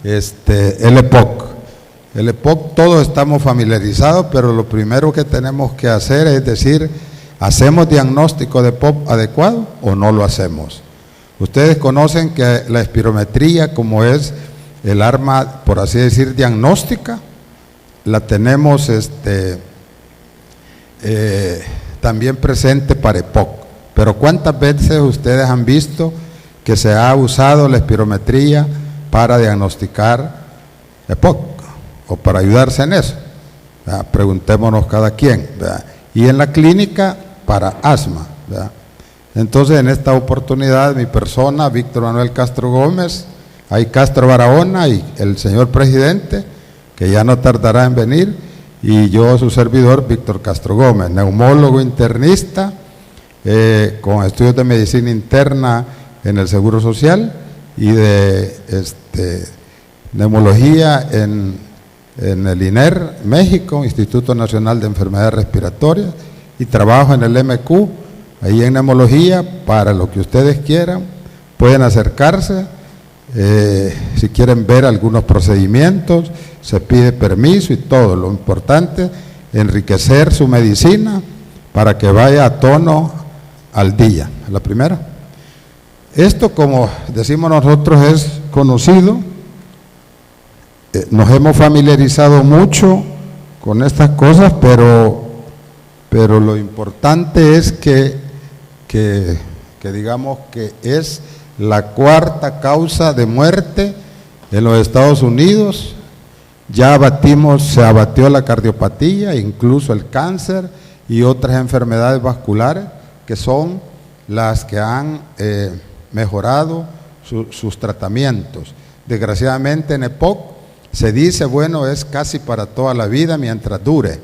el EPOC. El EPOC todos estamos familiarizados, pero lo primero que tenemos que hacer es decir, ¿hacemos diagnóstico de EPOC adecuado o no lo hacemos? Ustedes conocen que la espirometría, como es el arma, por así decir, diagnóstica, la tenemos también presente para EPOC. Pero ¿cuántas veces ustedes han visto que se ha usado la espirometría para diagnosticar EPOC o para ayudarse en eso? Preguntémonos cada quien, ¿verdad? Y en la clínica para asma, ¿verdad? Entonces, en esta oportunidad, mi persona, Víctor Manuel Castro Gómez, hay Castro Barahona y el señor presidente, que ya no tardará en venir, y yo, su servidor, Víctor Castro Gómez, neumólogo internista, con estudios de medicina interna en el Seguro Social y de neumología en el INER, México, Instituto Nacional de Enfermedades Respiratorias, y trabajo en el MQ, ahí en neumología, para lo que ustedes quieran, pueden acercarse, si quieren ver algunos procedimientos, se pide permiso y todo. Lo importante, enriquecer su medicina para que vaya a tono al día. La primera. Esto, como decimos nosotros, es conocido. Nos hemos familiarizado mucho con estas cosas, pero lo importante es que digamos que es la cuarta causa de muerte en los Estados Unidos. Ya se abatió la cardiopatía, incluso el cáncer y otras enfermedades vasculares, que son las que han mejorado sus tratamientos. Desgraciadamente en EPOC se dice, bueno, es casi para toda la vida mientras dure.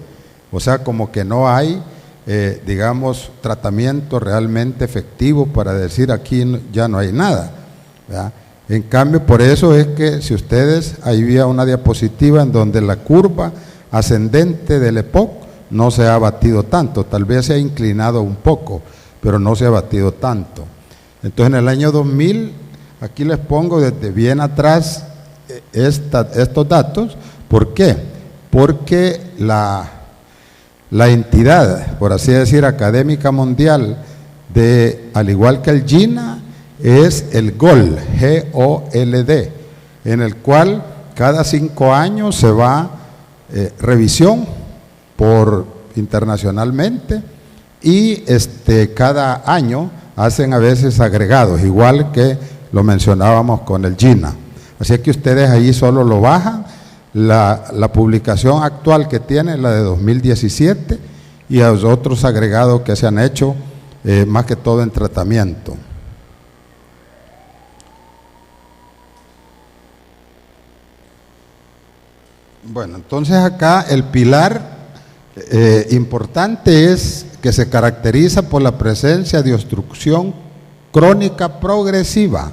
O sea, como que no hay, digamos, tratamiento realmente efectivo para decir aquí ya no hay nada, ¿verdad? En cambio, por eso es que si ustedes, ahí había una diapositiva en donde la curva ascendente del EPOC no se ha batido tanto, tal vez se ha inclinado un poco, pero no se ha batido tanto. Entonces, en el año 2000, aquí les pongo desde bien atrás estos datos. ¿Por qué? Porque la entidad, por así decir, académica mundial, al igual que el GINA, es el GOLD, G-O-L-D, en el cual cada 5 años se va revisión internacionalmente, y cada año hacen a veces agregados, igual que lo mencionábamos con el GINA. Así que ustedes ahí solo lo bajan. La publicación actual que tiene es la de 2017, y los otros agregados que se han hecho, más que todo en tratamiento. Bueno, entonces acá el pilar importante es que se caracteriza por la presencia de obstrucción crónica progresiva.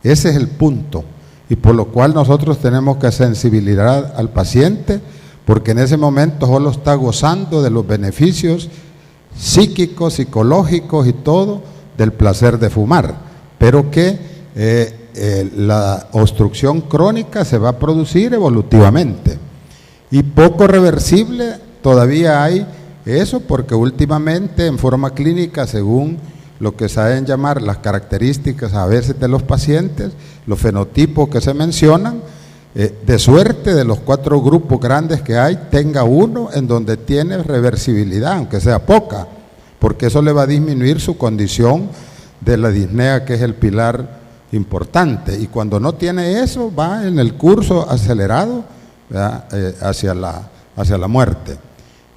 Ese es el punto, y por lo cual nosotros tenemos que sensibilizar al paciente, porque en ese momento solo está gozando de los beneficios psíquicos, psicológicos y todo del placer de fumar, pero que la obstrucción crónica se va a producir evolutivamente, y poco reversible todavía hay eso, porque últimamente en forma clínica, según lo que saben llamar las características a veces de los pacientes, los fenotipos que se mencionan, de suerte de los 4 grupos grandes que hay, tenga uno en donde tiene reversibilidad, aunque sea poca, porque eso le va a disminuir su condición de la disnea, que es el pilar importante, y cuando no tiene eso, va en el curso acelerado, hacia la muerte.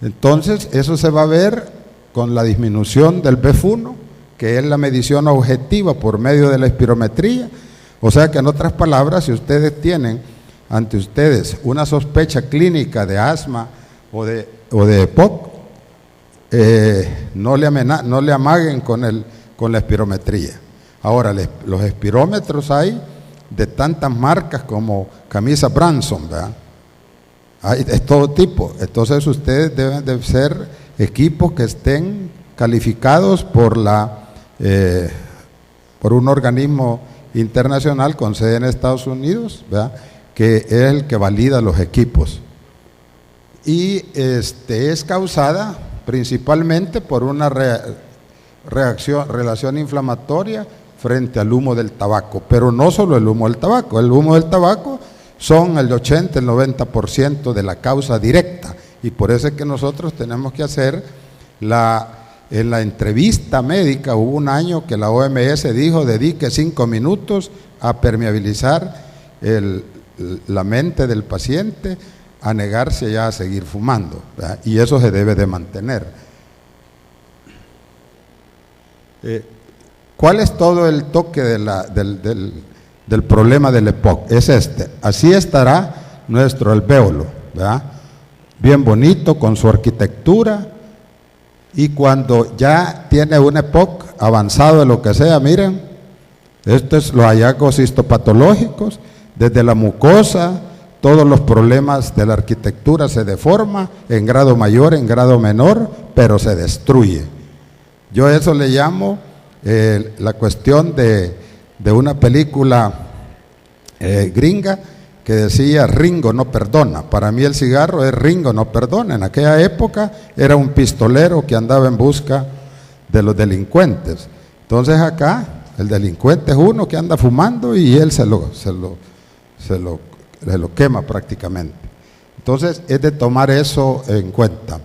Entonces, eso se va a ver con la disminución del BEF1, que es la medición objetiva por medio de la espirometría. O sea que, en otras palabras, si ustedes tienen ante ustedes una sospecha clínica de asma o de EPOC, no le amaguen con la espirometría. Ahora, los espirómetros hay de tantas marcas como camisa Branson, ¿verdad? Es todo tipo. Entonces, ustedes deben de ser equipos que estén calificados por un organismo internacional con sede en Estados Unidos, ¿verdad?, que es el que valida los equipos. Y es causada principalmente por una relación inflamatoria frente al humo del tabaco, pero no solo el humo del tabaco. El humo del tabaco son el 80, el 90% de la causa directa, y por eso es que nosotros tenemos que hacer en la entrevista médica. Hubo un año que la OMS dijo: dedique 5 minutos a permeabilizar la mente del paciente a negarse ya a seguir fumando, ¿verdad? Y eso se debe de mantener. ¿Cuál es todo el toque del problema del EPOC? Es así estará nuestro alvéolo, ¿verdad?, bien bonito con su arquitectura, y cuando ya tiene un EPOC avanzado de lo que sea, miren, estos son los hallazgos histopatológicos, desde la mucosa, todos los problemas de la arquitectura se deforma en grado mayor, en grado menor, pero se destruye. Yo eso le llamo la cuestión de una película gringa que decía: Ringo no perdona. Para mí el cigarro es Ringo no perdona. En aquella época era un pistolero que andaba en busca de los delincuentes. Entonces acá el delincuente es uno que anda fumando y él se lo quema prácticamente. Entonces es de tomar eso en cuenta.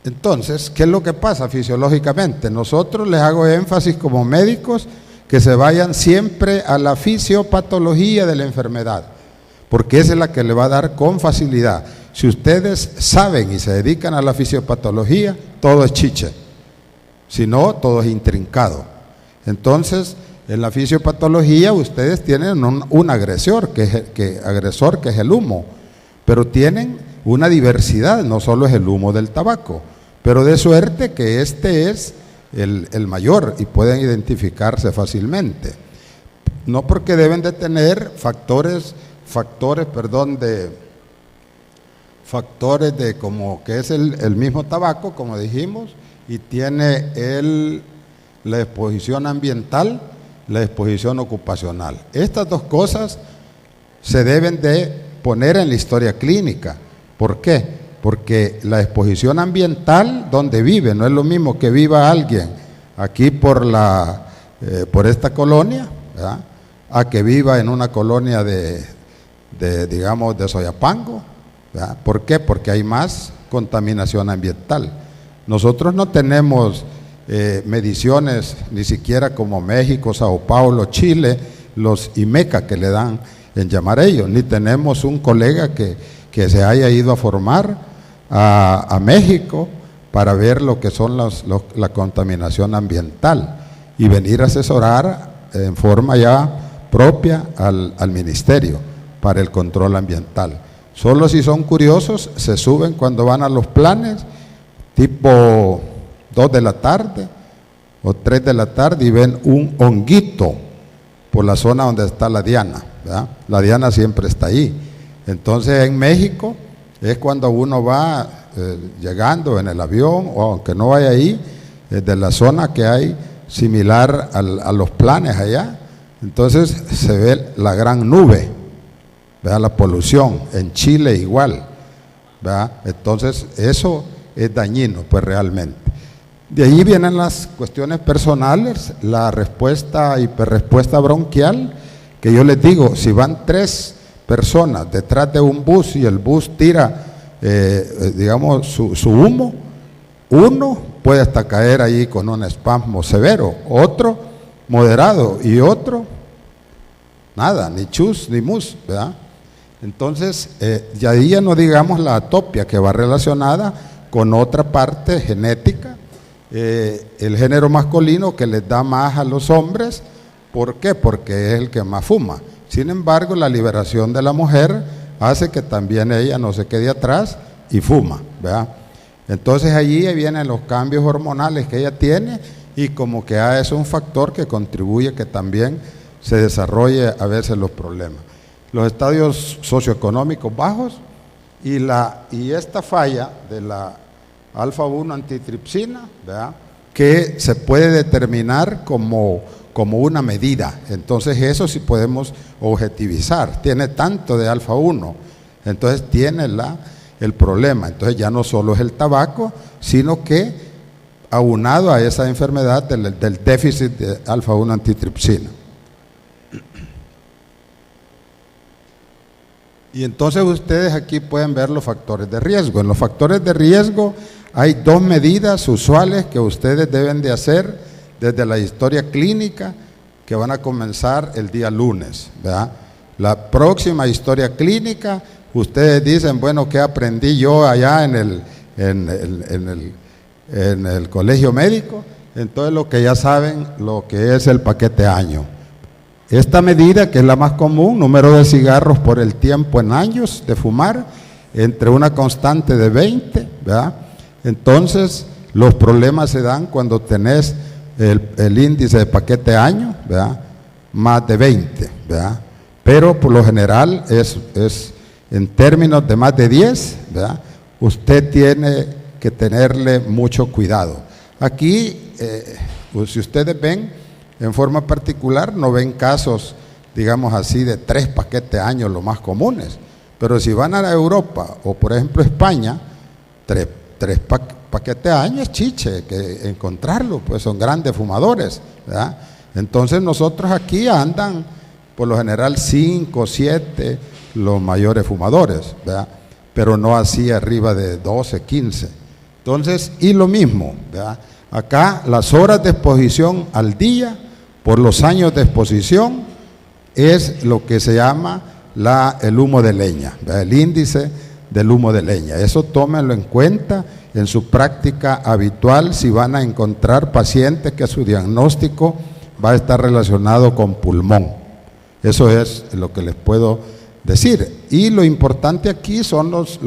Entonces, ¿qué es lo que pasa fisiológicamente? Nosotros les hago énfasis como médicos que se vayan siempre a la fisiopatología de la enfermedad, porque esa es la que le va a dar con facilidad. Si ustedes saben y se dedican a la fisiopatología, todo es chiche, si no, todo es intrincado. Entonces, en la fisiopatología ustedes tienen un agresor, que es el humo, pero tienen una diversidad, no solo es el humo del tabaco, pero de suerte que este es el mayor y pueden identificarse fácilmente. No porque deben de tener factores de como que es el mismo tabaco, como dijimos, y tiene la exposición ambiental, la exposición ocupacional. Estas dos cosas se deben de poner en la historia clínica. ¿Por qué? Porque la exposición ambiental donde vive, no es lo mismo que viva alguien aquí por esta colonia, ¿verdad?, a que viva en una colonia digamos, de Soyapango, ¿verdad? ¿Por qué? Porque hay más contaminación ambiental. Nosotros no tenemos mediciones ni siquiera como México, Sao Paulo, Chile, los IMECA que le dan en llamar a ellos, ni tenemos un colega que se haya ido a formar a México para ver lo que son la contaminación ambiental y venir a asesorar en forma ya propia al ministerio para el control ambiental. Solo si son curiosos se suben cuando van a los planes tipo 2 de la tarde o 3 de la tarde y ven un honguito por la zona donde está la diana, ¿verdad? La diana siempre está ahí. Entonces en México es cuando uno va llegando en el avión, o aunque no vaya ahí, de la zona que hay similar a los planes allá, entonces se ve la gran nube, ¿verdad?, la polución. En Chile igual, ¿verdad? Entonces eso es dañino, pues realmente. De ahí vienen las cuestiones personales, la hiperrespuesta bronquial, que yo les digo, si van 3 personas detrás de un bus y el bus tira, digamos, su humo, uno puede hasta caer ahí con un espasmo severo, otro moderado y otro nada, ni chus ni mus, ¿verdad? Entonces, ya ahí ya no digamos la atopia, que va relacionada con otra parte genética, el género masculino que les da más a los hombres. ¿Por qué? Porque es el que más fuma. Sin embargo, la liberación de la mujer hace que también ella no se quede atrás y fuma, ¿verdad? Entonces allí vienen los cambios hormonales que ella tiene y como que es un factor que contribuye que también se desarrolle a veces los problemas. Los estadios socioeconómicos bajos y esta falla de la alfa-1 antitripsina, ¿verdad?, que se puede determinar como una medida. Entonces eso sí podemos objetivizar. Tiene tanto de alfa 1, entonces tiene el problema. Entonces ya no solo es el tabaco, sino que aunado a esa enfermedad del déficit de alfa 1 antitripsina. Y entonces ustedes aquí pueden ver los factores de riesgo. En los factores de riesgo hay 2 medidas usuales que ustedes deben de hacer desde la historia clínica, que van a comenzar el día lunes, ¿verdad? La próxima historia clínica, ustedes dicen, bueno, ¿qué aprendí yo allá en el colegio médico? Entonces lo que ya saben, lo que es el paquete año. Esta medida, que es la más común, número de cigarros por el tiempo en años de fumar, entre una constante de 20, ¿verdad? Entonces, los problemas se dan cuando tenés el índice de paquete año, ¿verdad?, más de 20, ¿verdad? Pero por lo general es en términos de más de 10, ¿verdad?, usted tiene que tenerle mucho cuidado. Aquí, pues si ustedes ven, en forma particular, no ven casos, digamos así, de 3 paquetes años, los más comunes. Pero si van a la Europa o, por ejemplo, España, 3 paquetes años, chiche, que encontrarlo, pues son grandes fumadores, ¿verdad? Entonces nosotros aquí andan, por lo general, 5, 7, los mayores fumadores, ¿verdad? Pero no así arriba de 12, 15. Entonces, y lo mismo, ¿verdad? Acá las horas de exposición al día, por los años de exposición, es lo que se llama el humo de leña, ¿verdad?, el índice del humo de leña. Eso tómenlo en cuenta en su práctica habitual si van a encontrar pacientes que su diagnóstico va a estar relacionado con pulmón. Eso es lo que les puedo decir. Y lo importante aquí son los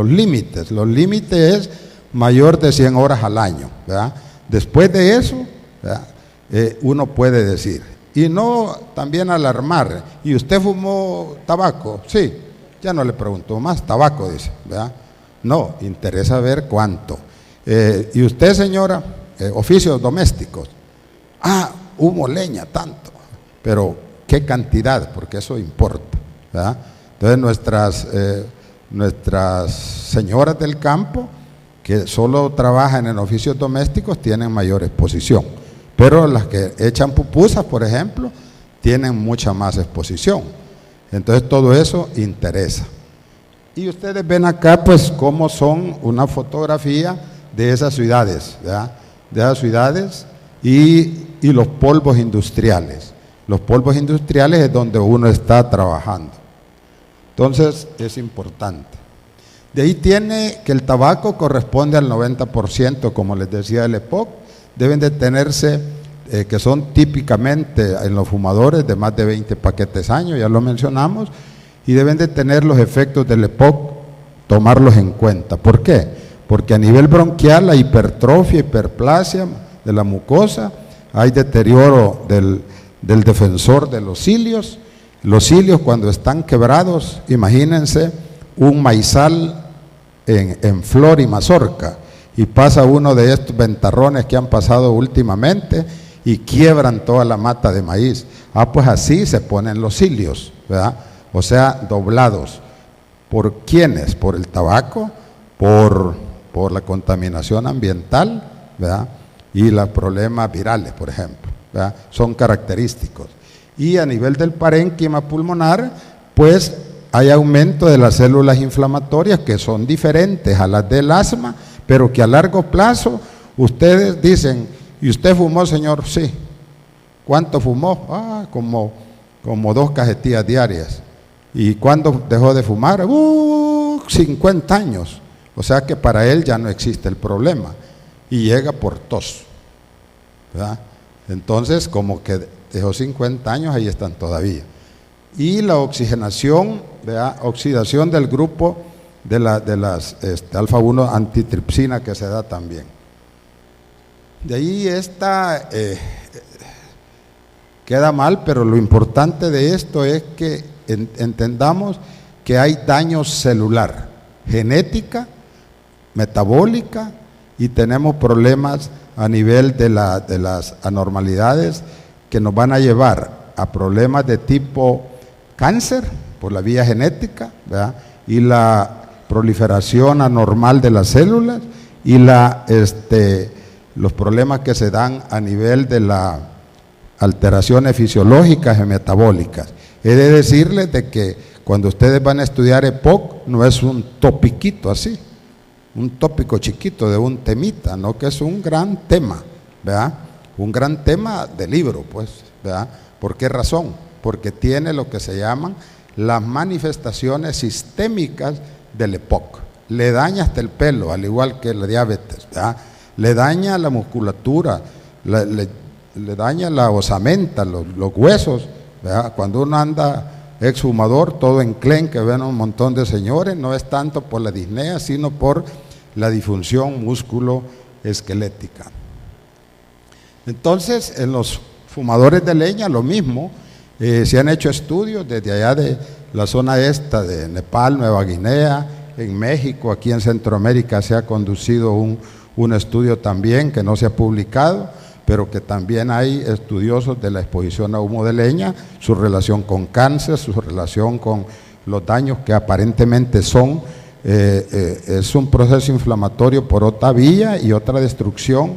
límites. Los límites es mayor de 100 horas al año, ¿verdad? Después de eso, ¿verdad?, uno puede decir. Y no también alarmar. ¿Y usted fumó tabaco? Sí. Ya no le preguntó más, tabaco, dice, ¿verdad? No, interesa ver cuánto. ¿Y usted, señora? Oficios domésticos. Ah, humo, leña, tanto. Pero, ¿qué cantidad? Porque eso importa, ¿verdad? Entonces, nuestras señoras del campo, que solo trabajan en oficios domésticos, tienen mayor exposición. Pero las que echan pupusas, por ejemplo, tienen mucha más exposición. Entonces todo eso interesa. Y ustedes ven acá pues cómo son una fotografía de esas ciudades, ¿verdad?, de esas ciudades y los polvos industriales. Los polvos industriales es donde uno está trabajando. Entonces es importante. De ahí tiene que el tabaco corresponde al 90%, como les decía el EPOC, deben de tenerse, que son típicamente en los fumadores de más de 20 paquetes año, ya lo mencionamos, y deben de tener los efectos del EPOC, tomarlos en cuenta. ¿Por qué? Porque a nivel bronquial hay hipertrofia, hiperplasia de la mucosa, hay deterioro del defensor de los cilios. Los cilios, cuando están quebrados, imagínense un maizal en flor y mazorca, y pasa uno de estos ventarrones que han pasado últimamente y quiebran toda la mata de maíz. Pues así se ponen los cilios, ¿verdad? O sea, doblados. ¿Por quiénes? Por el tabaco, por la contaminación ambiental, ¿verdad?, y los problemas virales, por ejemplo, ¿verdad?, son característicos. Y a nivel del parénquima pulmonar, pues hay aumento de las células inflamatorias que son diferentes a las del asma, pero que a largo plazo ustedes dicen, ¿y usted fumó, señor? Sí. ¿Cuánto fumó? Como 2 cajetillas diarias. ¿Y cuándo dejó de fumar? 50 años. O sea que para él ya no existe el problema. Y llega por tos, ¿verdad? Entonces, como que dejó 50 años, ahí están todavía. Y la oxigenación, ¿verdad?, oxidación del grupo de las alfa 1 antitripsina que se da también. De ahí queda mal, pero lo importante de esto es que entendamos que hay daño celular, genética, metabólica, y tenemos problemas a nivel de las anormalidades que nos van a llevar a problemas de tipo cáncer por la vía genética, ¿verdad? Y la proliferación anormal de las células y los problemas que se dan a nivel de las alteraciones fisiológicas y metabólicas. He de decirles de que cuando ustedes van a estudiar EPOC no es un topiquito así, un tópico chiquito de un temita, no, que es un gran tema, ¿verdad? Un gran tema de libro, pues, ¿verdad? ¿Por qué razón? Porque tiene lo que se llaman las manifestaciones sistémicas del EPOC. Le daña hasta el pelo, al igual que la diabetes, ¿verdad? Le daña la musculatura, le daña la osamenta, los huesos, ¿verdad? Cuando uno anda exhumador, todo enclenque, ven un montón de señores, no es tanto por la disnea, sino por la disfunción músculo-esquelética. Entonces, en los fumadores de leña, lo mismo, se han hecho estudios desde allá de la zona esta de Nepal, Nueva Guinea, en México, aquí en Centroamérica se ha conducido un estudio también que no se ha publicado, pero que también hay estudiosos de la exposición a humo de leña, su relación con cáncer, su relación con los daños que aparentemente son, es un proceso inflamatorio por otra vía y otra destrucción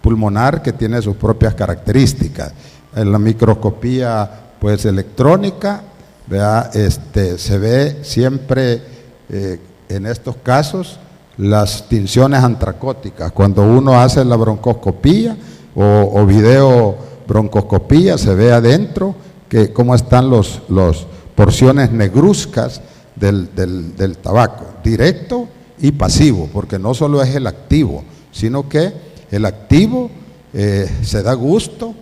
pulmonar que tiene sus propias características. En la microscopía pues electrónica, ¿verdad? Se ve siempre en estos casos las tinciones antracóticas. Cuando uno hace la broncoscopía o video broncoscopía, se ve adentro que cómo están los porciones negruzcas del tabaco, directo y pasivo, porque no solo es el activo, sino que el activo se da gusto,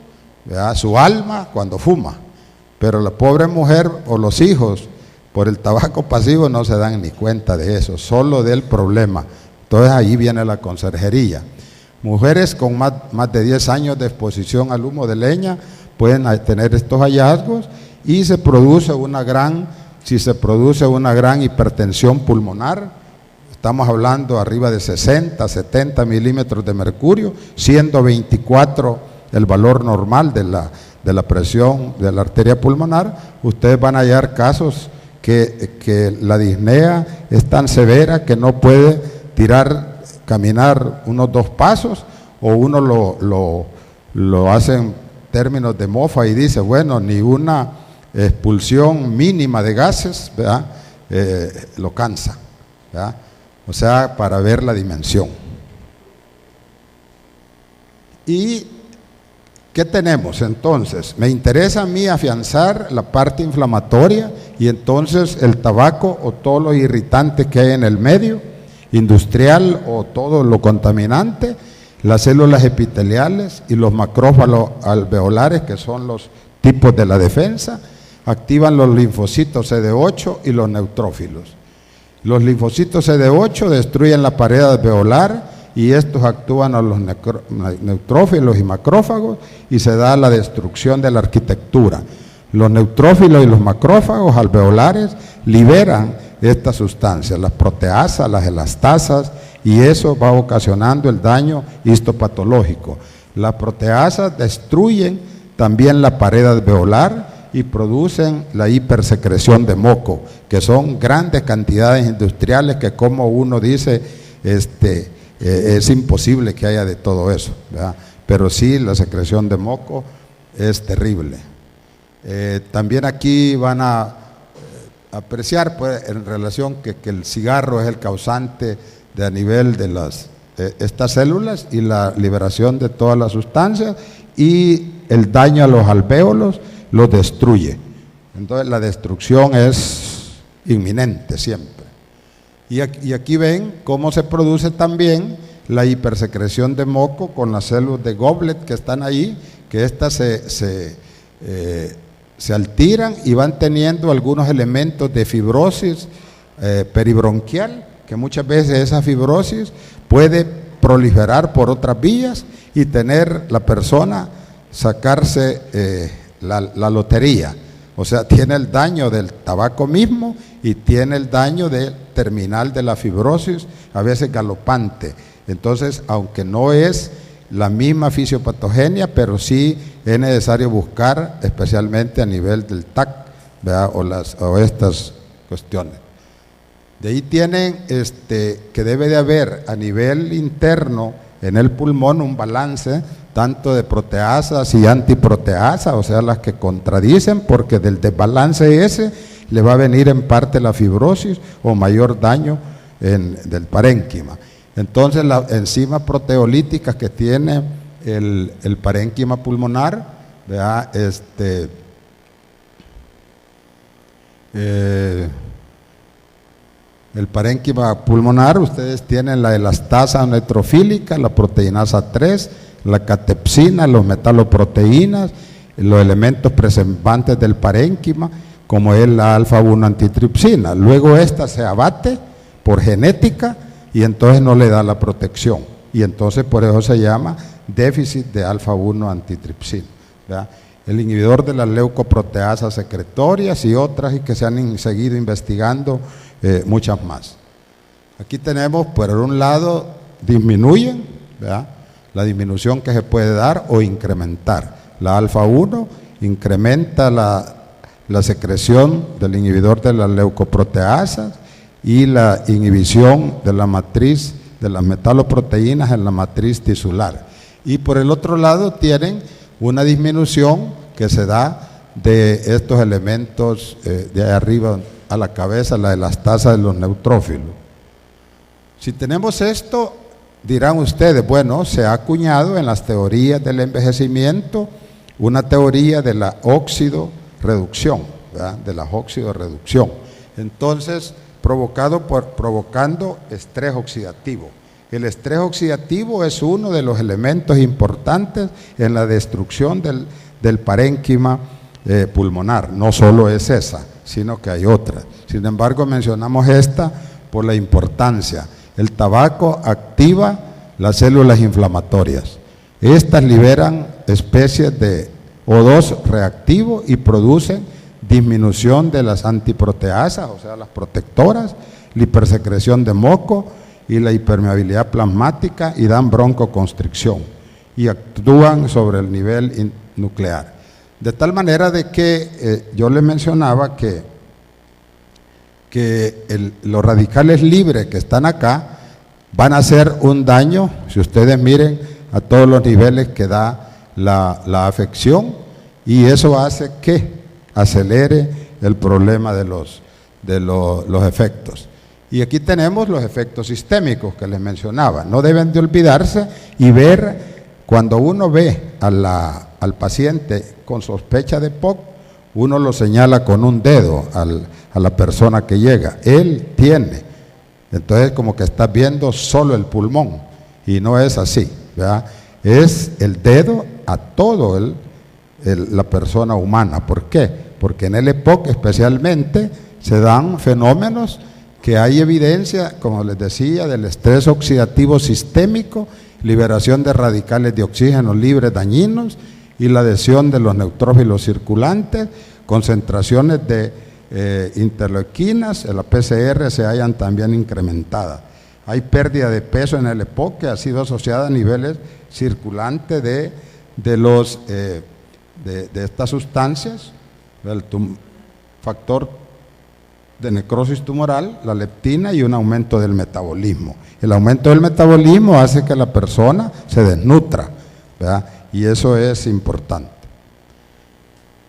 ¿verdad? Su alma cuando fuma, pero la pobre mujer o los hijos por el tabaco pasivo no se dan ni cuenta de eso, solo del problema. Entonces ahí viene la conserjería. Mujeres con más de 10 años de exposición al humo de leña pueden tener estos hallazgos y se produce si se produce una gran hipertensión pulmonar, estamos hablando arriba de 60, 70 milímetros de mercurio, siendo 24 el valor normal de la presión de la arteria pulmonar, ustedes van a hallar casos que la disnea es tan severa que no puede caminar unos 2 pasos, o uno lo hace en términos de mofa y dice, bueno, ni una expulsión mínima de gases, ¿verdad? Lo cansa, ¿verdad? O sea, para ver la dimensión. ¿Y qué tenemos entonces? Me interesa a mí afianzar la parte inflamatoria y entonces el tabaco o todos los irritantes que hay en el medio industrial o todo lo contaminante, las células epiteliales y los macrófagos alveolares, que son los tipos de la defensa, activan los linfocitos CD8 y los neutrófilos. Los linfocitos CD8 destruyen la pared alveolar y estos actúan a los neutrófilos y macrófagos y se da la destrucción de la arquitectura. Los neutrófilos y los macrófagos alveolares liberan estas sustancias, las proteasas, las elastasas, y eso va ocasionando el daño histopatológico. Las proteasas destruyen también la pared alveolar y producen la hipersecreción de moco, que son grandes cantidades industriales que, como uno dice, es imposible que haya de todo eso, ¿verdad? Pero sí, la secreción de moco es terrible. También aquí van a apreciar, pues, en relación que el cigarro es el causante de a nivel de estas células y la liberación de todas las sustancias, y el daño a los alvéolos los destruye. Entonces la destrucción es inminente siempre. Y aquí ven cómo se produce también la hipersecreción de moco con las células de Goblet que están ahí, que estas se altiran y van teniendo algunos elementos de fibrosis peribronquial, que muchas veces esa fibrosis puede proliferar por otras vías y tener la persona sacarse la lotería. O sea, tiene el daño del tabaco mismo y tiene el daño terminal de la fibrosis, a veces galopante. Entonces, aunque no es la misma fisiopatogenia, pero sí es necesario buscar, especialmente a nivel del TAC, ¿verdad? O estas cuestiones. De ahí tienen que debe de haber a nivel interno en el pulmón un balance tanto de proteasas y antiproteasas, o sea, las que contradicen, porque del desbalance ese le va a venir en parte la fibrosis o mayor daño del parénquima. Entonces, las enzimas proteolíticas que tiene el parénquima pulmonar, ¿verdad? El parénquima pulmonar, ustedes tienen la elastasa neutrofílica, la proteinasa 3, la catepsina, los metaloproteínas, los elementos preservantes del parénquima, como es la alfa-1 antitripsina. Luego esta se abate por genética y entonces no le da la protección. Y entonces por eso se llama déficit de alfa-1 antitripsina, ¿verdad? El inhibidor de las leucoproteasas secretorias y otras y que se han seguido investigando muchas más. Aquí tenemos, por un lado, disminuyen, ¿verdad?, la disminución que se puede dar o incrementar. La alfa-1 incrementa la secreción del inhibidor de las leucoproteasas y la inhibición de la matriz de las metaloproteínas en la matriz tisular. Y por el otro lado tienen una disminución que se da de estos elementos de ahí arriba a la cabeza, la elastasa de los neutrófilos. Si tenemos esto, dirán ustedes, bueno, se ha acuñado en las teorías del envejecimiento una teoría de la óxido-reducción, ¿verdad?, de la óxido-reducción. Entonces, provocando estrés oxidativo. El estrés oxidativo es uno de los elementos importantes en la destrucción del parénquima pulmonar. No solo es esa, sino que hay otras. Sin embargo, mencionamos esta por la importancia. El tabaco activa las células inflamatorias. Estas liberan especies de O2 reactivo y producen disminución de las antiproteasas, o sea, las protectoras, la hipersecreción de moco y la hipermeabilidad plasmática y dan broncoconstricción y actúan sobre el nivel nuclear. De tal manera de que yo les mencionaba que los radicales libres que están acá van a hacer un daño, si ustedes miren, a todos los niveles que da la afección, y eso hace que acelere el problema de los efectos. Y aquí tenemos los efectos sistémicos que les mencionaba. No deben de olvidarse y ver, cuando uno ve al paciente con sospecha de POC, uno lo señala con un dedo a la persona que llega. Él tiene. Entonces, como que está viendo solo el pulmón, y no es así, ¿verdad? Es el dedo a todo la persona humana. ¿Por qué? Porque en el EPOC especialmente se dan fenómenos que hay evidencia, como les decía, del estrés oxidativo sistémico, liberación de radicales de oxígeno libres dañinos y la adhesión de los neutrófilos circulantes, concentraciones de interleuquinas, en la PCR se hayan también incrementadas. Hay pérdida de peso en el EPOC que ha sido asociada a niveles circulantes de estas sustancias, del factor de necrosis tumoral, la leptina, y un aumento del metabolismo. El aumento del metabolismo hace que la persona se desnutra, ¿verdad?, y eso es importante.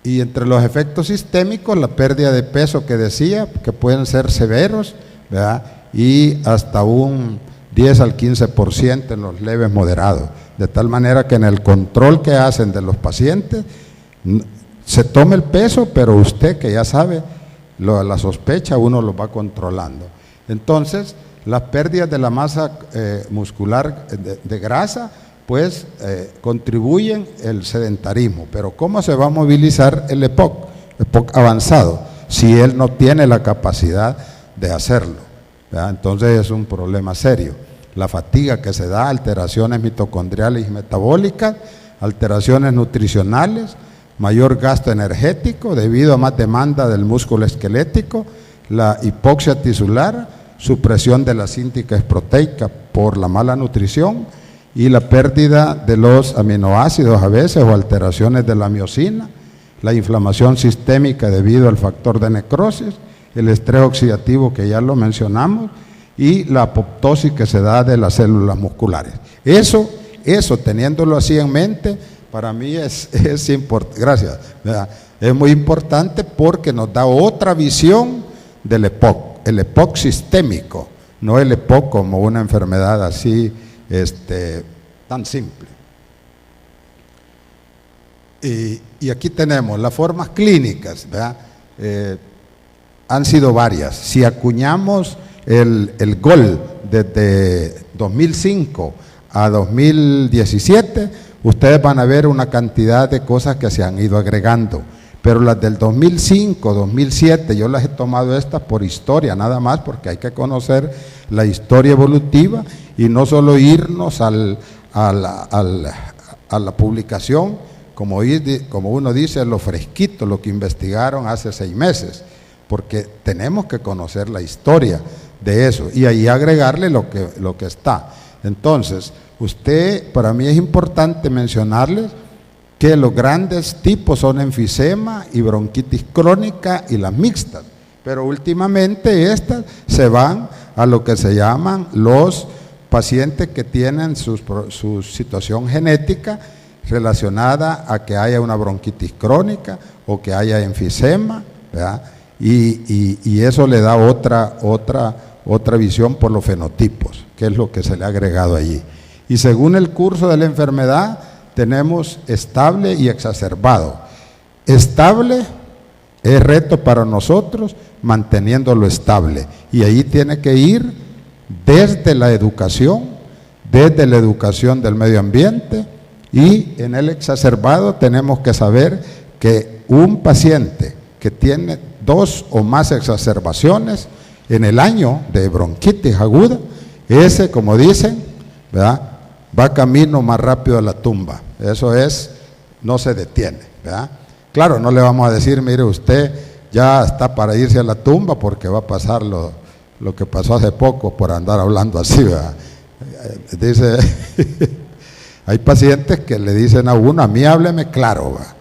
Y entre los efectos sistémicos, la pérdida de peso que decía, que pueden ser severos, ¿verdad?, y hasta un 10 al 15% en los leves moderados, de tal manera que en el control que hacen de los pacientes se toma el peso, pero usted, que ya sabe la sospecha, uno lo va controlando. Entonces, las pérdidas de la masa muscular de grasa, pues contribuyen el sedentarismo. Pero ¿cómo se va a movilizar el EPOC avanzado si él no tiene la capacidad de hacerlo, ¿verdad? Entonces es un problema serio. La fatiga que se da, alteraciones mitocondriales y metabólicas, alteraciones nutricionales, mayor gasto energético debido a más demanda del músculo esquelético, la hipoxia tisular, supresión de la síntesis proteica por la mala nutrición y la pérdida de los aminoácidos a veces o alteraciones de la miosina, la inflamación sistémica debido al factor de necrosis, el estrés oxidativo que ya lo mencionamos y la apoptosis que se da de las células musculares. Eso teniéndolo así en mente, para mí es importante, gracias, ¿verdad? Es muy importante porque nos da otra visión del EPOC, el EPOC sistémico, no el EPOC como una enfermedad así tan simple. Y aquí tenemos las formas clínicas, ¿verdad? Han sido varias. Si acuñamos el GOL desde 2005 a 2017, ustedes van a ver una cantidad de cosas que se han ido agregando. Pero las del 2005, 2007, yo las he tomado estas por historia, nada más, porque hay que conocer la historia evolutiva y no solo irnos a la publicación, como uno dice, lo fresquito, lo que investigaron hace 6 meses, porque tenemos que conocer la historia de eso y ahí agregarle lo que está. Entonces, para mí es importante mencionarles que los grandes tipos son enfisema y bronquitis crónica y las mixtas, pero últimamente estas se van a lo que se llaman los pacientes que tienen su situación genética relacionada a que haya una bronquitis crónica o que haya enfisema, ¿verdad? Y eso le da otra visión por los fenotipos, que es lo que se le ha agregado allí. Y según el curso de la enfermedad, tenemos estable y exacerbado. Estable es reto para nosotros, manteniéndolo estable. Y ahí tiene que ir desde la educación del medio ambiente, y en el exacerbado tenemos que saber que un paciente que tiene 2 o más exacerbaciones en el año de bronquitis aguda, ese, como dicen, ¿verdad?, va camino más rápido a la tumba. Eso no se detiene, ¿verdad? Claro, no le vamos a decir, mire, usted ya está para irse a la tumba porque va a pasar lo que pasó hace poco por andar hablando así, ¿verdad? Dice, hay pacientes que le dicen a uno, a mí hábleme claro, ¿verdad?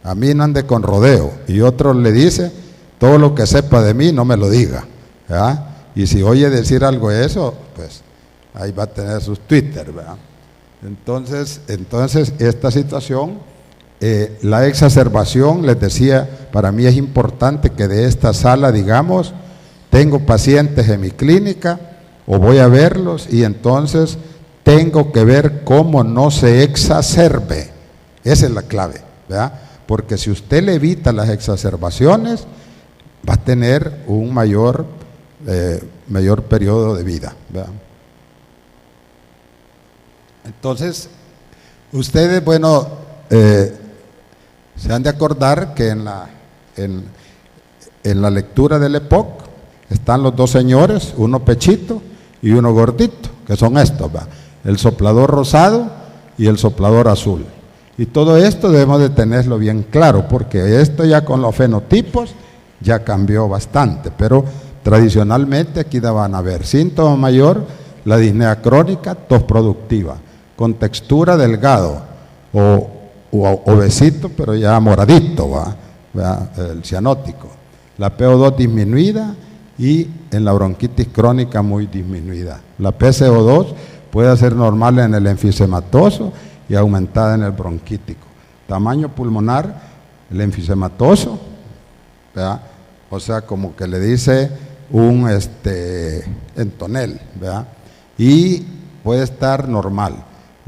A mí no ande con rodeo. Y otro le dice, todo lo que sepa de mí no me lo diga, ¿verdad? Y si oye decir algo de eso, pues ahí va a tener sus Twitter, ¿verdad? Entonces esta situación, la exacerbación, les decía, para mí es importante que de esta sala, digamos, tengo pacientes en mi clínica o voy a verlos y entonces tengo que ver cómo no se exacerbe. Esa es la clave, ¿verdad? Porque si usted le evita las exacerbaciones, va a tener un mayor periodo de vida, ¿verdad? Entonces, ustedes, bueno, se han de acordar que en la lectura del EPOC están los 2 señores, uno pechito y uno gordito, que son estos, ¿va? El soplador rosado y el soplador azul. Y todo esto debemos de tenerlo bien claro, porque esto ya con los fenotipos ya cambió bastante, pero tradicionalmente aquí van a ver síntoma mayor, la disnea crónica, tos productiva, con textura delgado o obesito, pero ya moradito, ¿va? El cianótico, la PO2 disminuida y en la bronquitis crónica muy disminuida. La PCO2 puede ser normal en el enfisematoso y aumentada en el bronquítico. Tamaño pulmonar, el enfisematoso, ¿verdad? O sea, como que le dice un entonel, ¿verdad? Y puede estar normal.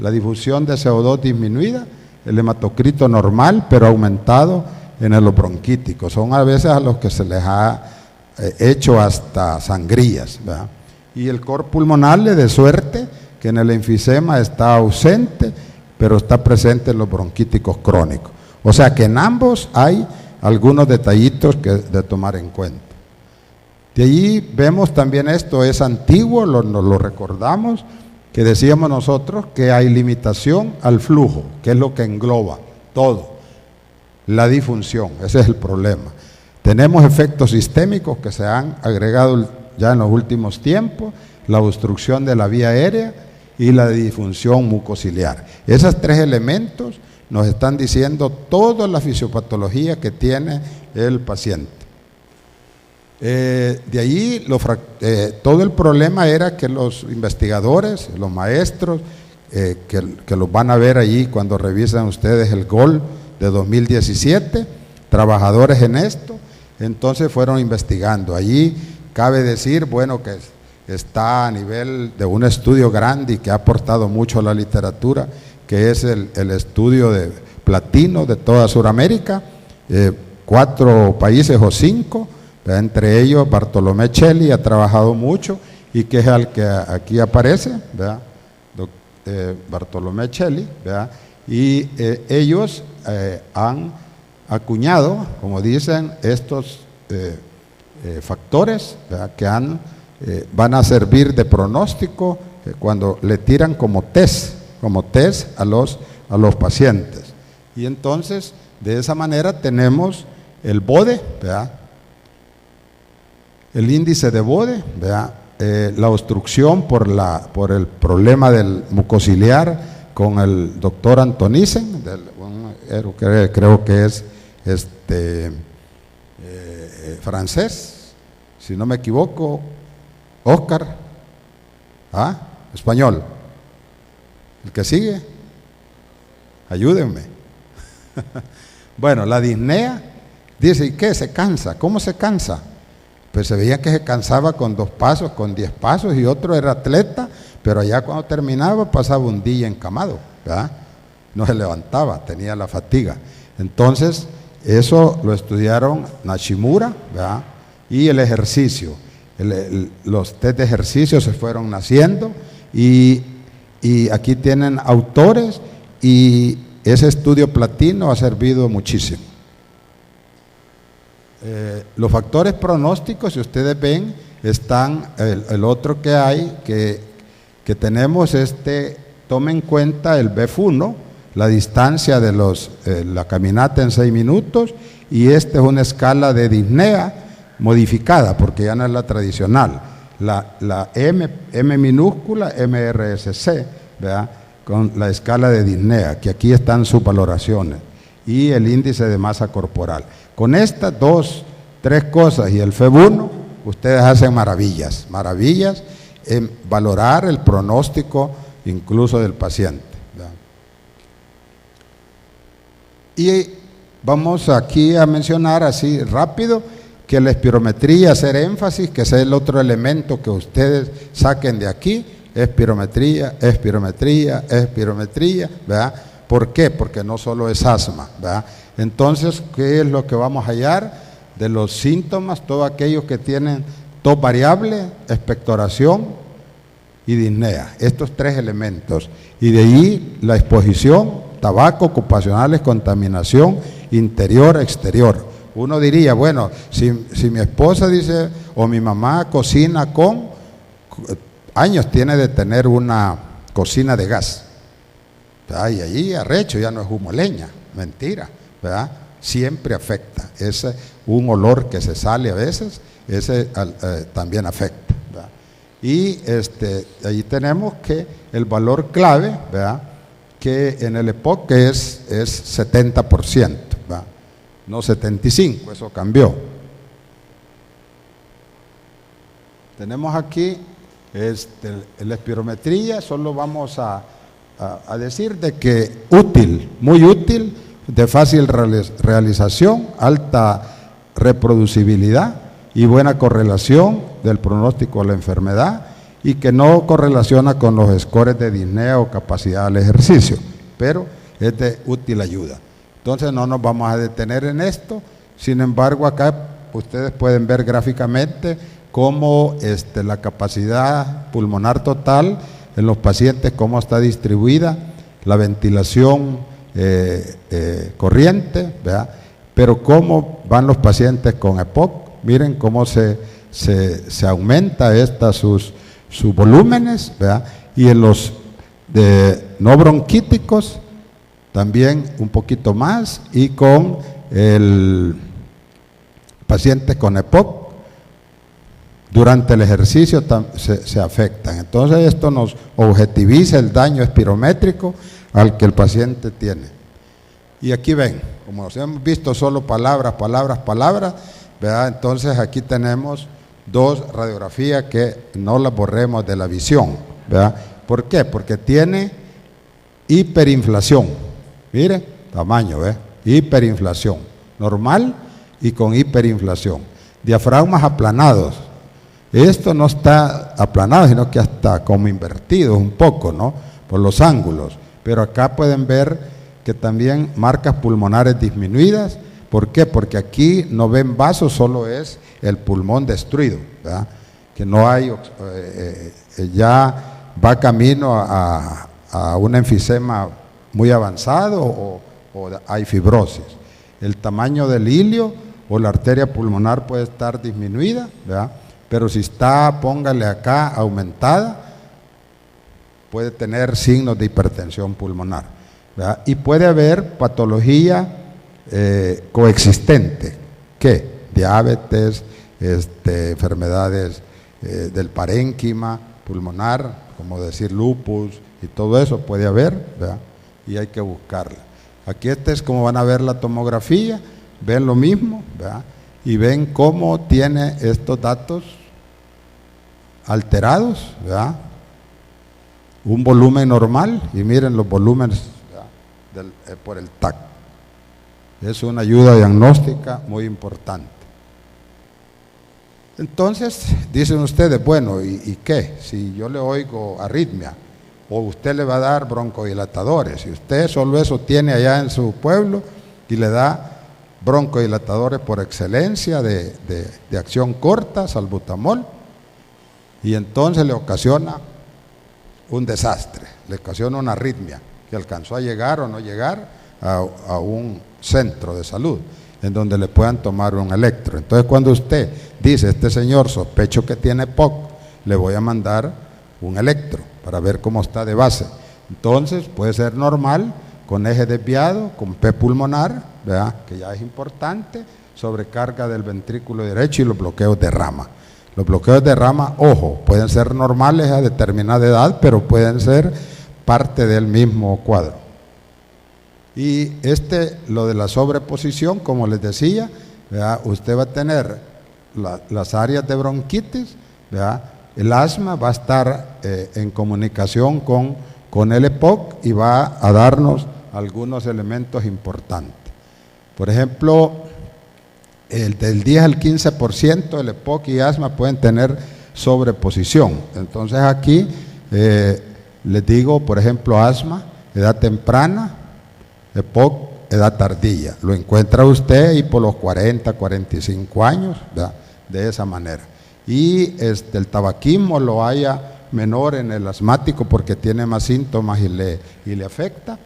La difusión de CO2 disminuida, el hematocrito normal, pero aumentado en el bronquítico. Son a veces a los que se les ha hecho hasta sangrías, ¿verdad? Y el cor pulmonar, de suerte que en el enfisema está ausente, pero está presente en los bronquíticos crónicos. O sea que en ambos hay algunos detallitos de tomar en cuenta. De allí vemos también esto, es antiguo, nos lo recordamos, que decíamos nosotros que hay limitación al flujo, que es lo que engloba todo, la disfunción, ese es el problema. Tenemos efectos sistémicos que se han agregado ya en los últimos tiempos, la obstrucción de la vía aérea y la disfunción mucociliar. Esos tres elementos nos están diciendo toda la fisiopatología que tiene el paciente. De allí todo el problema era que los investigadores, los maestros, que los van a ver allí cuando revisan ustedes el GOL de 2017, trabajadores en esto, entonces fueron investigando. Allí cabe decir, bueno, que está a nivel de un estudio grande y que ha aportado mucho a la literatura, que es el estudio de platino de toda Sudamérica, 4 países o 5, entre ellos Bartolomé Celli ha trabajado mucho y que es el que aquí aparece, ¿verdad? Bartolomé Celli, ¿verdad? Y ellos han acuñado, como dicen, estos factores, ¿verdad? Que van a servir de pronóstico cuando le tiran como test a los pacientes. Y entonces, de esa manera tenemos el BODE, ¿verdad? El índice de BODE, ¿verdad? La obstrucción por el problema del mucociliar con el doctor Antonissen, creo que es francés, si no me equivoco, Oscar, español. El que sigue, ayúdenme. Bueno, la disnea, dice, ¿y qué? ¿Se cansa? ¿Cómo se cansa? Pues se veía que se cansaba con 2 pasos, con 10 pasos, y otro era atleta, pero allá cuando terminaba pasaba un día encamado, ¿verdad? No se levantaba, tenía la fatiga. Entonces, eso lo estudiaron Nishimura, ¿verdad? Y el ejercicio. Los test de ejercicio se fueron naciendo y aquí tienen autores y ese estudio platino ha servido muchísimo. Los factores pronósticos, si ustedes ven, están, el otro que hay, que tenemos tome en cuenta el BEF1, la distancia de la caminata en 6 minutos, y es una escala de disnea modificada, porque ya no es la tradicional, la M minúscula, MRSC, ¿verdad? Con la escala de disnea, que aquí están sus valoraciones, y el índice de masa corporal. Con estas 3 cosas y el FEB1, ustedes hacen maravillas en valorar el pronóstico incluso del paciente, ¿verdad? Y vamos aquí a mencionar así rápido que la espirometría, hacer énfasis, que ese es el otro elemento que ustedes saquen de aquí, espirometría, ¿verdad? ¿Por qué? Porque no solo es asma, ¿verdad? Entonces, ¿qué es lo que vamos a hallar? De los síntomas, todos aquellos que tienen tos variable, expectoración y disnea, estos 3 elementos. Y de ahí la exposición, tabaco, ocupacionales, contaminación interior, exterior. Uno diría, bueno, si mi esposa dice, o mi mamá cocina con años, tiene de tener una cocina de gas, ¿verdad? Y allí arrecho, ya no es humo leña, mentira, ¿verdad? Siempre afecta, ese un olor que se sale a veces, ese también afecta, ¿verdad? Y ahí tenemos que el valor clave, ¿verdad? Que en el EPOC es 70%, ¿verdad? No 75%, eso cambió. Tenemos aquí la espirometría, solo vamos a decir de que útil, muy útil, de fácil realización, alta reproducibilidad y buena correlación del pronóstico de la enfermedad, y que no correlaciona con los scores de disnea o capacidad del ejercicio, pero es de útil ayuda. Entonces no nos vamos a detener en esto. Sin embargo, acá ustedes pueden ver gráficamente cómo la capacidad pulmonar total en los pacientes, cómo está distribuida, la ventilación corriente, ¿verdad? Pero cómo van los pacientes con EPOC. Miren cómo se aumenta sus volúmenes, ¿verdad? Y en los no bronquíticos también un poquito más, y con el paciente con EPOC durante el ejercicio se afectan. Entonces esto nos objetiviza el daño espirométrico al que el paciente tiene. Y aquí ven, como nos hemos visto solo palabras, ¿verdad? Entonces aquí tenemos dos radiografías que no las borremos de la visión, ¿verdad? ¿Por qué? Porque tiene hiperinflación. Mire, tamaño, ¿ves? Hiperinflación. Normal y con hiperinflación. Diafragmas aplanados. Esto no está aplanado, sino que hasta como invertido un poco, ¿no? Por los ángulos. Pero acá pueden ver que también marcas pulmonares disminuidas. ¿Por qué? Porque aquí no ven vasos, solo es el pulmón destruido, ¿verdad? Que no hay, ya va camino a un enfisema muy avanzado o hay fibrosis. El tamaño del hilio o la arteria pulmonar puede estar disminuida, ¿verdad? Pero si está, póngale acá, aumentada, puede tener signos de hipertensión pulmonar, ¿verdad? Y puede haber patología coexistente, ¿qué? Diabetes, enfermedades del parénquima pulmonar, como decir lupus y todo eso puede haber, ¿verdad? Y hay que buscarla. Aquí es como van a ver la tomografía, ven lo mismo, ¿verdad? Y ven cómo tiene estos datos alterados, ¿verdad? Un volumen normal, y miren los volúmenes por el TAC. Es una ayuda diagnóstica muy importante. Entonces, dicen ustedes, bueno, ¿y qué? Si yo le oigo arritmia, o usted le va a dar broncodilatadores, si usted solo eso tiene allá en su pueblo y le da broncodilatadores por excelencia de acción corta, salbutamol, y entonces le ocasiona un desastre, le ocasiona una arritmia que alcanzó a llegar o no llegar a un centro de salud en donde le puedan tomar un electro. Entonces cuando usted dice, este señor sospecho que tiene POC, le voy a mandar un electro para ver cómo está de base. Entonces puede ser normal, con eje desviado, con P pulmonar, ¿verdad? Que ya es importante, sobrecarga del ventrículo derecho y los bloqueos de rama. Los bloqueos de rama, ojo, pueden ser normales a determinada edad, pero pueden ser parte del mismo cuadro. Y lo de la sobreposición, como les decía, ¿verdad? Usted va a tener las áreas de bronquitis, ¿verdad? El asma va a estar en comunicación con el EPOC y va a darnos algunos elementos importantes. Por ejemplo, del 10 al 15% del EPOC y asma pueden tener sobreposición. Entonces aquí les digo, por ejemplo, asma, edad temprana, EPOC, edad tardía. Lo encuentra usted y por los 40, 45 años, ¿verdad? De esa manera. Y el tabaquismo lo haya menor en el asmático porque tiene más síntomas y le afecta.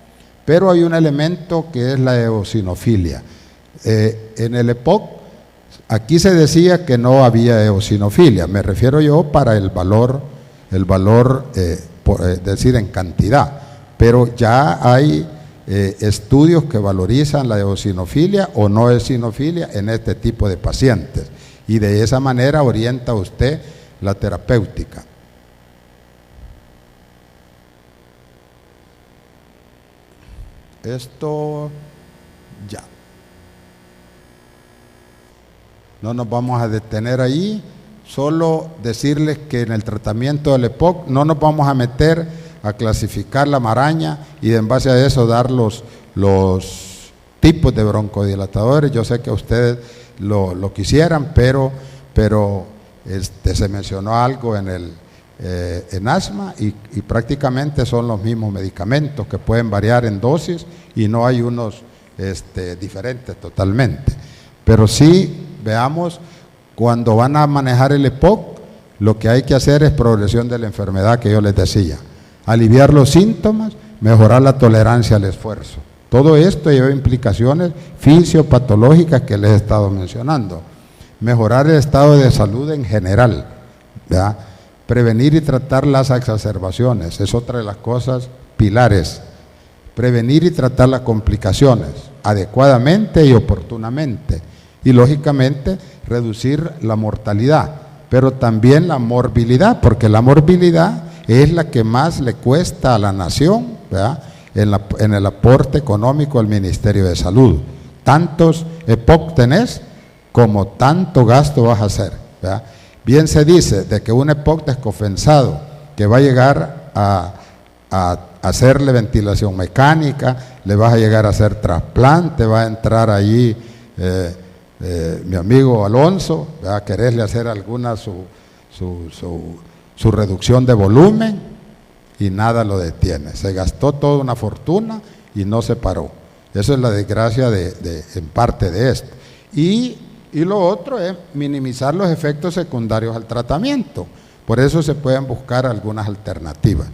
Pero hay un elemento que es la eosinofilia. En el EPOC, aquí se decía que no había eosinofilia, me refiero yo para el valor decir en cantidad, pero ya hay estudios que valorizan la eosinofilia o no eosinofilia en este tipo de pacientes, y de esa manera orienta usted la terapéutica. Esto ya. No nos vamos a detener ahí, solo decirles que en el tratamiento del EPOC no nos vamos a meter a clasificar la maraña y en base a eso dar los tipos de broncodilatadores. Yo sé que ustedes lo quisieran, pero se mencionó algo en asma y prácticamente son los mismos medicamentos que pueden variar en dosis y no hay unos diferentes totalmente. Pero sí, veamos, cuando van a manejar el EPOC, lo que hay que hacer es progresión de la enfermedad que yo les decía. Aliviar los síntomas, mejorar la tolerancia al esfuerzo. Todo esto lleva implicaciones fisiopatológicas que les he estado mencionando. Mejorar el estado de salud en general, ¿verdad? Prevenir y tratar las exacerbaciones, es otra de las cosas pilares. Prevenir y tratar las complicaciones adecuadamente y oportunamente. Y lógicamente reducir la mortalidad. pero también la morbilidad, porque la morbilidad es la que más le cuesta a la nación, ¿verdad?, en el aporte económico al Ministerio de Salud. Tantos EPOC tenés como tanto gasto vas a hacer, ¿verdad? Bien se dice de que un EPOC descofensado que va a llegar a hacerle ventilación mecánica, le vas a llegar a hacer trasplante, va a entrar allí mi amigo Alonso, a quererle hacer alguna su reducción de volumen y nada lo detiene. Se gastó toda una fortuna y no se paró. Eso es la desgracia en parte de esto. Y lo otro es minimizar los efectos secundarios al tratamiento. Por eso se pueden buscar algunas alternativas.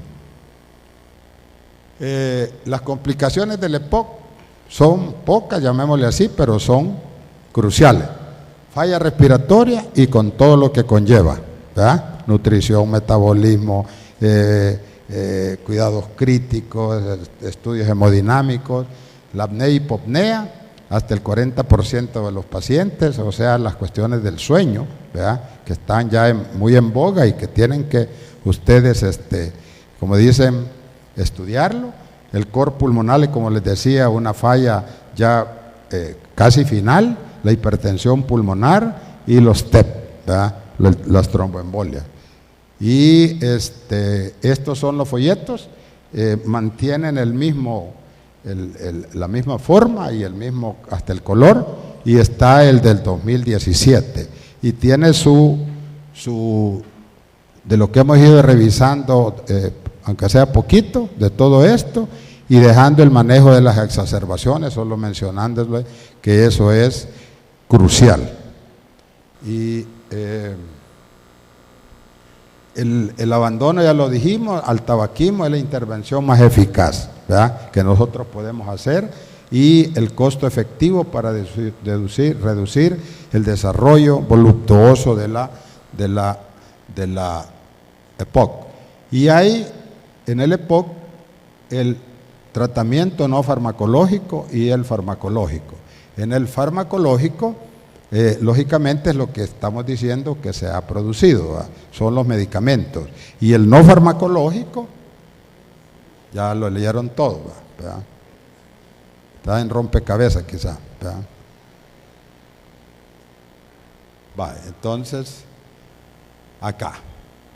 Las complicaciones del EPOC son pocas, llamémosle así, pero son cruciales. Falla respiratoria y con todo lo que conlleva, ¿verdad? Nutrición, metabolismo, cuidados críticos, estudios hemodinámicos, la apnea y hipopnea, hasta el 40% de los pacientes, o sea, las cuestiones del sueño, ¿verdad?, que están ya muy en boga y que tienen que ustedes, como dicen, estudiarlo. El cor pulmonar, como les decía, una falla ya casi final, la hipertensión pulmonar y los TEP, ¿verdad?, las tromboembolias. Y estos son los folletos, mantienen el mismo, la misma forma y el mismo, hasta el color, y está el del 2017. Y tiene de lo que hemos ido revisando, aunque sea poquito, de todo esto, y dejando el manejo de las exacerbaciones, solo mencionándole que eso es crucial. Y el abandono, ya lo dijimos, al tabaquismo es la intervención más eficaz, ¿verdad?, que nosotros podemos hacer, y el costo efectivo para reducir el desarrollo voluptuoso de la EPOC. Y hay en el EPOC el tratamiento no farmacológico y el farmacológico. En el farmacológico, lógicamente es lo que estamos diciendo que se ha producido, ¿verdad?, son los medicamentos. Y el no farmacológico, ya lo leyeron todo, ¿verdad?, está en rompecabezas quizá, ¿verdad? Vale, entonces, acá,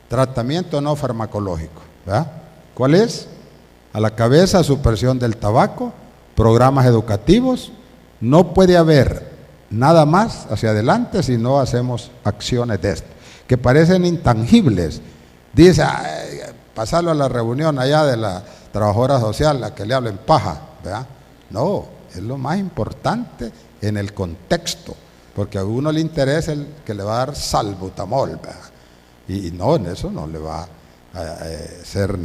tratamiento no farmacológico, ¿verdad? ¿Cuál es? A la cabeza, supresión del tabaco, programas educativos. No puede haber nada más hacia adelante si no hacemos acciones de esto, que parecen intangibles. Dice, pasarlo a la reunión allá de la trabajadora social, a que le hablen paja, ¿verdad? No, es lo más importante en el contexto, porque a uno le interesa el que le va a dar salbutamol, ¿verdad? Y no, en eso no le va a ser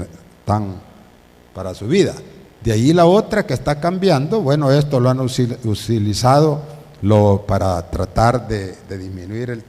tan para su vida. De ahí la otra que está cambiando, bueno, esto lo han utilizado para tratar de disminuir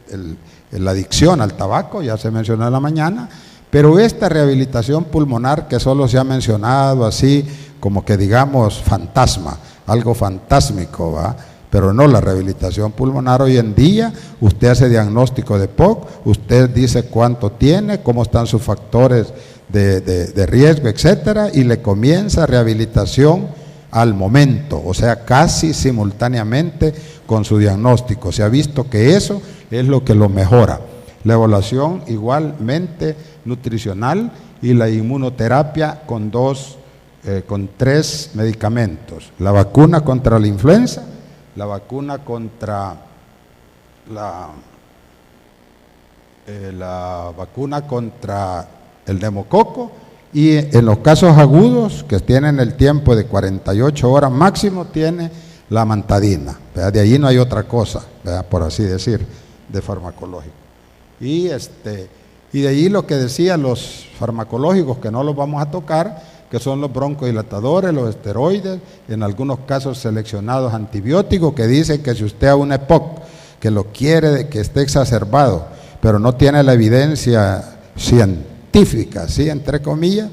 la adicción al tabaco, ya se mencionó en la mañana, pero esta rehabilitación pulmonar que solo se ha mencionado así, como que digamos fantasma, algo fantásmico, ¿va? Pero no, la rehabilitación pulmonar hoy en día, usted hace diagnóstico de POC, usted dice cuánto tiene, cómo están sus factores de riesgo, etcétera, y le comienza rehabilitación al momento, o sea, casi simultáneamente con su diagnóstico. Se ha visto que eso es lo que lo mejora. La evaluación igualmente nutricional y la inmunoterapia con 3 medicamentos: la vacuna contra la influenza, la vacuna contra la vacuna contra el neumococo, y en los casos agudos que tienen el tiempo de 48 horas máximo, tiene la amantadina, ¿verdad? De allí no hay otra cosa, ¿verdad?, por así decir, de farmacológico. Y de allí lo que decía, los farmacológicos que no los vamos a tocar, que son los broncodilatadores, los esteroides, en algunos casos seleccionados antibióticos, que dicen que si usted a una EPOC que lo quiere, que esté exacerbado, pero no tiene la evidencia científica, ¿sí?, entre comillas,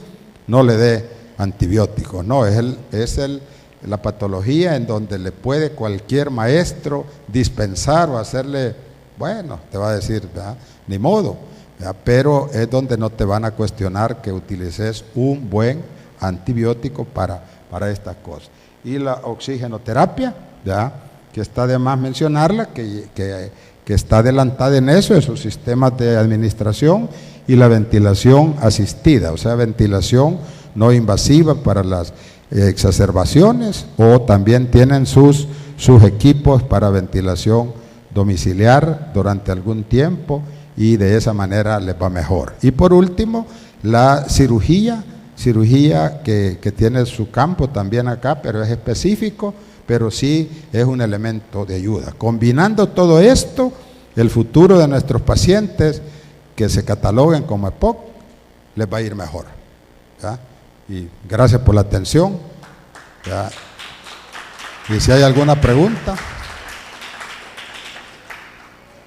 no le dé antibióticos. No, es la patología en donde le puede cualquier maestro dispensar o hacerle bueno, te va a decir, ¿verdad?, ni modo, ¿verdad?, pero es donde no te van a cuestionar que utilices un buen antibiótico para estas cosas. Y la oxigenoterapia, ¿verdad?, que está de más mencionarla, que está adelantada en eso, en sus sistemas de administración, y la ventilación asistida, o sea, ventilación no invasiva para las exacerbaciones, o también tienen sus equipos para ventilación domiciliar durante algún tiempo, y de esa manera les va mejor. Y por último, la cirugía que tiene su campo también acá, pero es específico, pero sí es un elemento de ayuda. Combinando todo esto, el futuro de nuestros pacientes que se cataloguen como EPOC les va a ir mejor, ¿ya? Y gracias por la atención, ¿ya? Y si hay alguna pregunta.